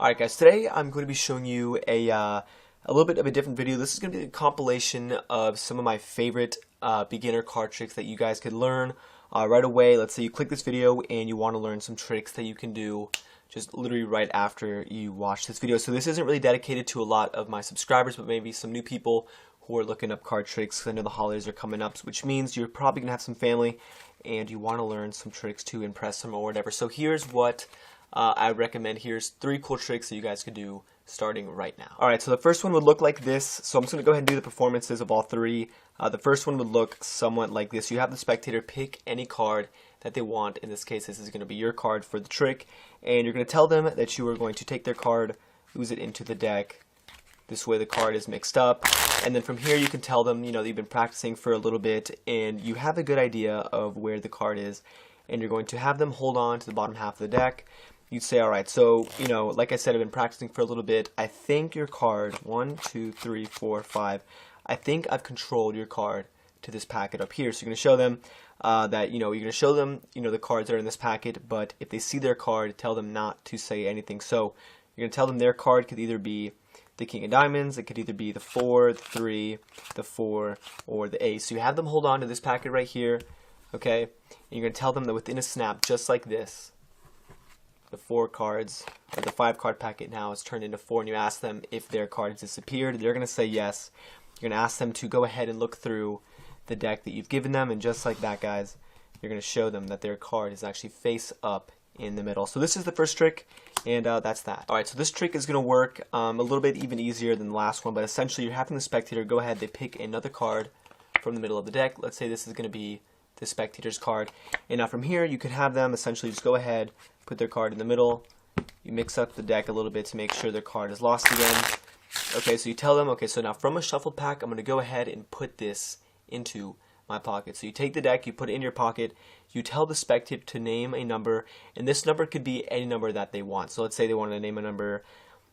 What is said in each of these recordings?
Alright guys, today I'm going to be showing you a little bit of a different video. This is going to be a compilation of some of my favorite beginner card tricks that you guys could learn right away. Let's say you click this video and you want to learn some tricks that you can do just literally right after you watch this video. So this isn't really dedicated to a lot of my subscribers, but maybe some new people who are looking up card tricks, because I know the holidays are coming up, which means you're probably going to have some family and you want to learn some tricks to impress them or whatever. So here's what I recommend. Here's 3 cool tricks that you guys could do starting right now. Alright, so the first one would look like this. So I'm just going to go ahead and do the performances of all 3. The first one would look somewhat like this. You have the spectator pick any card that they want. In this case, this is going to be your card for the trick. And you're going to tell them that you are going to take their card, ooze it into the deck. This way the card is mixed up. And then from here you can tell them, that you've been practicing for a little bit and you have a good idea of where the card is. And you're going to have them hold on to the bottom half of the deck. You'd say, alright, so, like I said, I've been practicing for a little bit. I think your card, 1, 2, 3, 4, 5, I think I've controlled your card to this packet up here. So you're going to show them that, you're going to show them, the cards that are in this packet, but if they see their card, tell them not to say anything. So you're going to tell them their card could either be the King of Diamonds, it could either be the 4, the 3, the 4, or the Ace. So you have them hold on to this packet right here, okay? And you're going to tell them that within a snap, just like this, the 4 cards, or the 5 card packet now is turned into 4, and you ask them if their card has disappeared. They're going to say yes. You're going to ask them to go ahead and look through the deck that you've given them, and just like that, guys, you're going to show them that their card is actually face up in the middle. So this is the first trick, and that's that. Alright, so this trick is going to work a little bit even easier than the last one, but essentially you're having the spectator go ahead, they pick another card from the middle of the deck. Let's say this is going to be the spectator's card, and now from here you could have them essentially just go ahead, put their card in the middle, you mix up the deck a little bit to make sure their card is lost again. Okay, so you tell them, okay, so now from a shuffle pack, I'm going to go ahead and put this into my pocket. So you take the deck, you put it in your pocket, you tell the spectator to name a number, and this number could be any number that they want. So let's say they wanted to name a number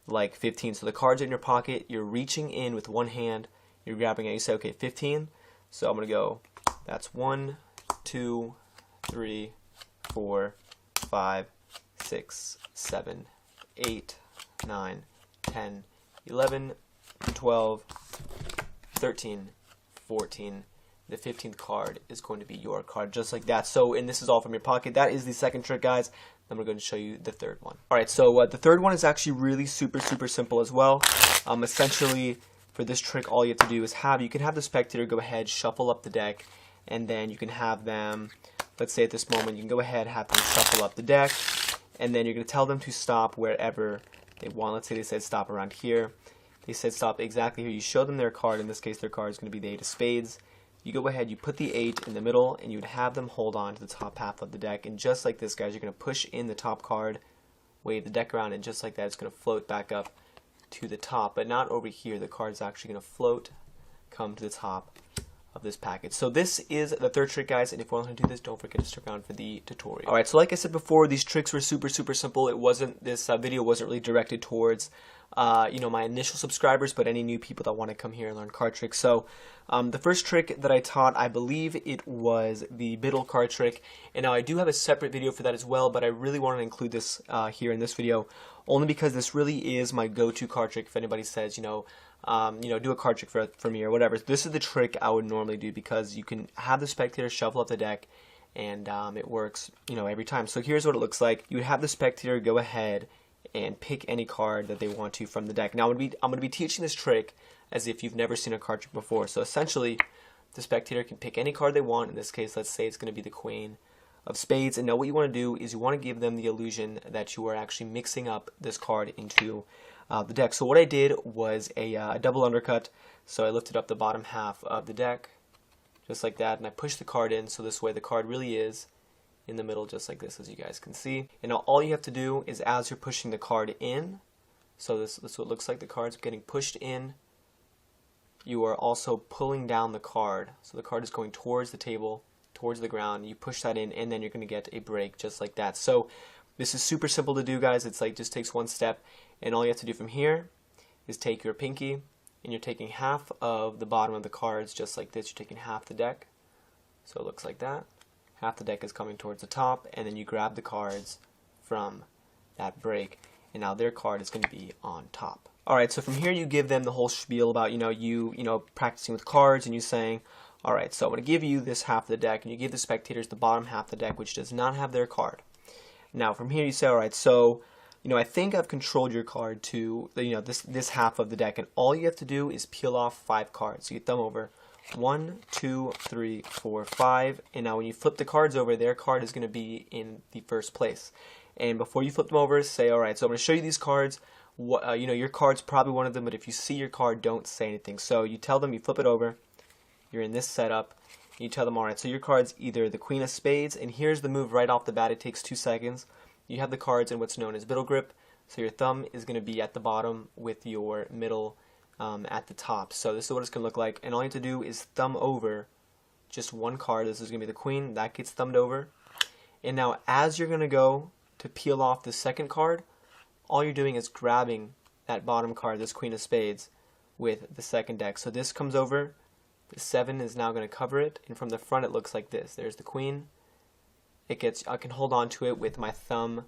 like 15. So the card's in your pocket, you're reaching in with one hand, you're grabbing it, you say, okay, 15. So I'm going to go, that's 1, 2, 3, 4, 5, 6, 7, 8, 9, 10, 11, 12, 13, 14. The 15th card is going to be your card, just like that. So, and this is all from your pocket. That is the second trick, guys. Then we're going to show you the third one. Alright, so the third one is actually really super simple as well. Essentially, for this trick, all you have to do is you can have the spectator go ahead, shuffle up the deck, and then you can have them, let's say at this moment, you can go ahead, have them shuffle up the deck, and then you're going to tell them to stop wherever they want. Let's say they said stop around here. They said stop exactly here. You show them their card. In this case, their card is going to be the 8 of spades. You go ahead, you put the 8 in the middle, and you would have them hold on to the top half of the deck. And just like this, guys, you're going to push in the top card, wave the deck around, and just like that, it's going to float back up to the top. But not over here. The card's actually going to float, come to the top of this packet. So this is the third trick, guys, and if you want to do this, don't forget to stick around for the tutorial. Alright, so like I said before, these tricks were super simple. This video wasn't really directed towards my initial subscribers, but any new people that want to come here and learn card tricks. So the first trick that I taught, I believe it was the middle card trick, and now I do have a separate video for that as well, but I really wanted to include this here in this video, only because this really is my go-to card trick. If anybody says, do a card trick for me or whatever, this is the trick I would normally do, because you can have the spectator shuffle up the deck, and it works, every time. So here's what it looks like. You would have the spectator go ahead and pick any card that they want to from the deck. Now I'm going to be teaching this trick as if you've never seen a card trick before. So essentially, the spectator can pick any card they want. In this case, let's say it's going to be the Queen of Spades. And now what you want to do is you want to give them the illusion that you are actually mixing up this card into the deck. So what I did was a double undercut. So I lifted up the bottom half of the deck, just like that, and I pushed the card in, so this way the card really is in the middle, just like this, as you guys can see. And now all you have to do is, as you're pushing the card in, so this is what it looks like, the card's getting pushed in, you are also pulling down the card. So the card is going towards the table, towards the ground, you push that in, and then you're going to get a break, just like that. So this is super simple to do, guys. It's like just takes one step, and all you have to do from here is take your pinky, and you're taking half of the bottom of the cards, just like this. You're taking half the deck, so it looks like that. Half the deck is coming towards the top, and then you grab the cards from that break. and now their card is going to be on top. Alright, so from here you give them the whole spiel about, you practicing with cards and you saying, alright, so I'm going to give you this half of the deck, and you give the spectators the bottom half of the deck, which does not have their card. Now from here you say, alright, so, I think I've controlled your card to, this half of the deck, and all you have to do is peel off 5 cards. So you thumb over 1, 2, 3, 4, 5, and now when you flip the cards over, their card is going to be in the first place. And before you flip them over, say, alright, so I'm going to show you these cards. Your card's probably one of them, but if you see your card, don't say anything. So you tell them, you flip it over, you're in this setup, you tell them, alright, so your card's either the Queen of Spades, and here's the move right off the bat, it takes 2 seconds. You have the cards in what's known as middle grip, so your thumb is going to be at the bottom with your middle at the top. So this is what it's going to look like, and all you have to do is thumb over just one card. This is going to be the Queen, that gets thumbed over. And now as you're going to go to peel off the second card, all you're doing is grabbing that bottom card, this Queen of Spades, with the second deck. So this comes over, the 7 is now going to cover it, and from the front it looks like this. There's the Queen. I can hold on to it with my thumb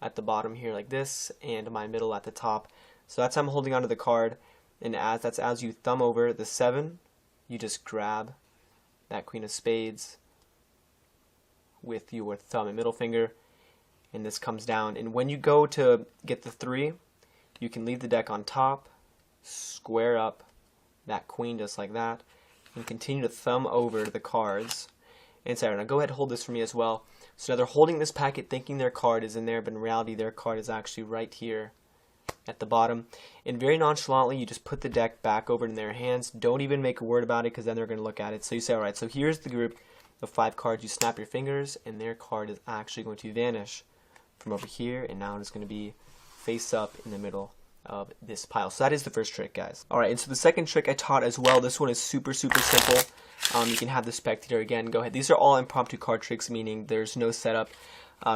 at the bottom here like this, and my middle at the top. So that's how I'm holding onto the card, and as you thumb over the 7, you just grab that Queen of Spades with your thumb and middle finger, and this comes down. And when you go to get the 3, you can leave the deck on top, square up that Queen just like that, and continue to thumb over the cards. And Sarah, now go ahead and hold this for me as well. So now they're holding this packet thinking their card is in there, but in reality their card is actually right here at the bottom. And very nonchalantly you just put the deck back over in their hands. Don't even make a word about it, because then they're going to look at it. So you say, alright, so here's the group of 5 cards. You snap your fingers and their card is actually going to vanish from over here, and now it's going to be face up in the middle of this pile. So that is the first trick, guys. Alright, and so the second trick I taught as well, this one is super simple. You can have the spectator, again, go ahead. These are all impromptu card tricks, meaning there's no setup.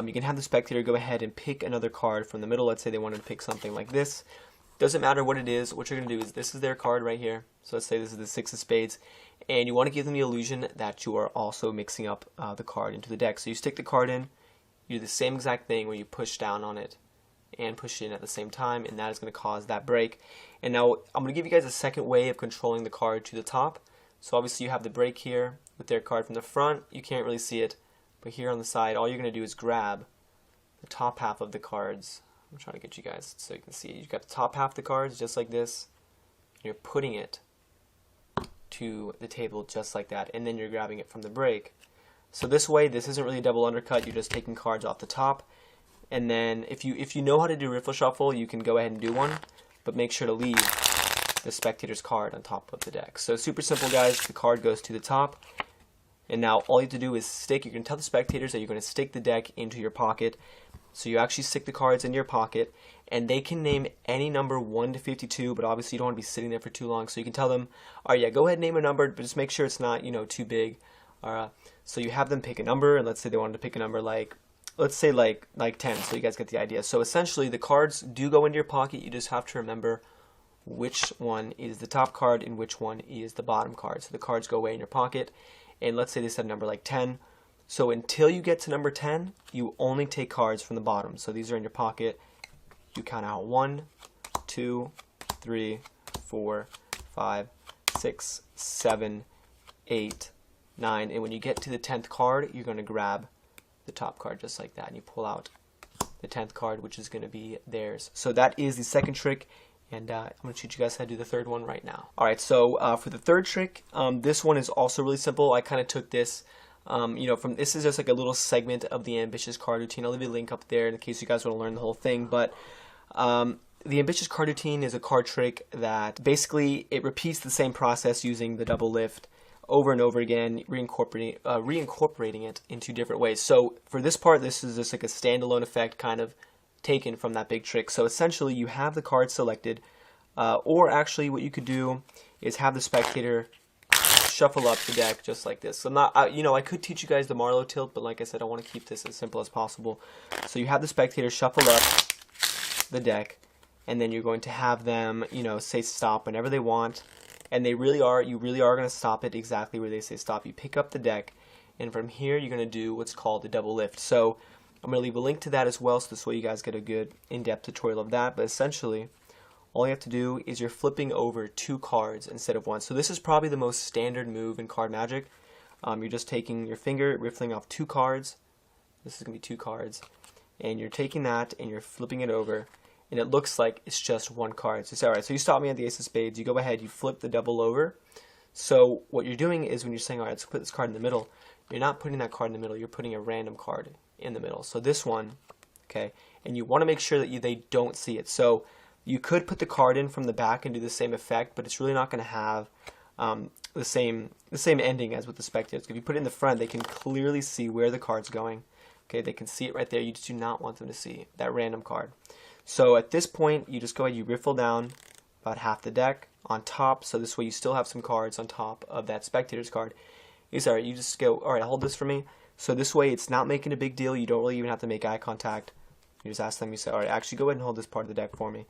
You can have the spectator go ahead and pick another card from the middle. Let's say they wanted to pick something like this. Doesn't matter what it is. What you're going to do is, this is their card right here. So let's say this is the 6 of Spades. And you want to give them the illusion that you are also mixing up the card into the deck. So you stick the card in, you do the same exact thing where you push down on it and push it in at the same time, and that is going to cause that break. And now I'm going to give you guys a second way of controlling the card to the top. So obviously you have the break here with their card from the front. You can't really see it, but here on the side, all you're going to do is grab the top half of the cards. I'm trying to get you guys so you can see. You've got the top half of the cards just like this. You're putting it to the table just like that, and then you're grabbing it from the break. So this way, this isn't really a double undercut. You're just taking cards off the top. And then if you know how to do riffle shuffle, you can go ahead and do one, but make sure to leave the spectator's card on top of the deck. So super simple, guys. The card goes to the top, and now all you have to do is stick. You can tell the spectators that you're going to stick the deck into your pocket. So you actually stick the cards in your pocket, and they can name any number 1 to 52, but obviously you don't want to be sitting there for too long. So you can tell them, all right, yeah, go ahead and name a number, but just make sure it's not, too big. So you have them pick a number, and let's say they wanted to pick a number like, let's say like 10, so you guys get the idea. So essentially the cards do go into your pocket. You just have to remember which one is the top card and which one is the bottom card. So the cards go away in your pocket, and let's say they said a number like 10. So until you get to number 10, you only take cards from the bottom. So these are in your pocket. You count out 1, 2, 3, 4, 5, 6, 7, 8, 9. And when you get to the 10th card, you're going to grab the top card just like that, and you pull out the 10th card, which is going to be theirs. So that is the second trick, and I'm going to teach you guys how to do the third one right now. Alright, so for the third trick, this one is also really simple. I kind of took this this is just like a little segment of the Ambitious Card Routine. I'll leave a link up there in case you guys want to learn the whole thing. But the Ambitious Card Routine is a card trick that basically it repeats the same process using the double lift over and over again, reincorporating it into different ways. So for this part, this is just like a standalone effect kind of taken from that big trick. So essentially you have the card selected, or actually what you could do is have the spectator shuffle up the deck just like this. So I'm not, I could teach you guys the Marlowe tilt, but like I said, I want to keep this as simple as possible. So you have the spectator shuffle up the deck, and then you're going to have them, say stop whenever they want, and you really are going to stop it exactly where they say stop. You pick up the deck, and from here you're going to do what's called the double lift. So I'm going to leave a link to that as well, so this way you guys get a good in-depth tutorial of that. But essentially, all you have to do is you're flipping over 2 cards instead of 1. So this is probably the most standard move in card magic. You're just taking your finger, riffling off 2 cards. This is going to be 2 cards. And you're taking that and you're flipping it over. And it looks like it's just 1 card. So it's alright. So you stop me at the ace of spades. You go ahead, you flip the double over. So what you're doing is when you're saying, alright, let's put this card in the middle, you're not putting that card in the middle. You're putting a random card in the middle. So this one, okay, and you want to make sure that they don't see it. So you could put the card in from the back and do the same effect, but it's really not going to have the same ending as with the spectators. If you put it in the front, they can clearly see where the card's going. Okay, they can see it right there. You just do not want them to see that random card. So at this point, you just go ahead, you riffle down about half the deck on top, so this way you still have some cards on top of that spectator's card. Alright, you just go, alright, hold this for me. So this way it's not making a big deal. You don't really even have to make eye contact. You just ask them, you say, alright, actually go ahead and hold this part of the deck for me.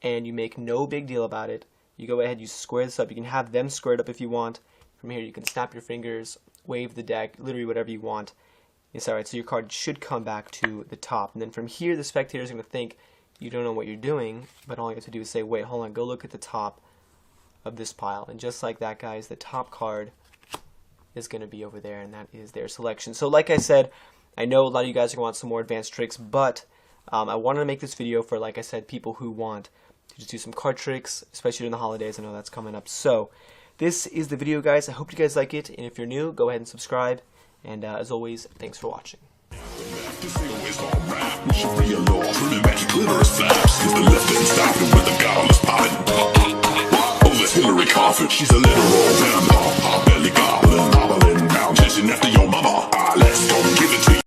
And you make no big deal about it. You go ahead, you square this up. You can have them squared up if you want. From here you can snap your fingers, wave the deck, literally whatever you want. Yes, alright, so your card should come back to the top. And then from here the spectator is going to think you don't know what you're doing, but all you have to do is say, wait, hold on, go look at the top of this pile. And just like that, guys, the top card is going to be over there, and that is their selection. So like I said, I know a lot of you guys are going to want some more advanced tricks, but I wanted to make this video for, like I said, people who want to just do some card tricks, especially during the holidays. I know that's coming up. So this is the video, guys. I hope you guys like it, and if you're new, go ahead and subscribe. And as always, thanks for watching. Hillary Coffin, she's a literal vampire, belly goblin, hobbling down, chasing after your mama. Let's go give it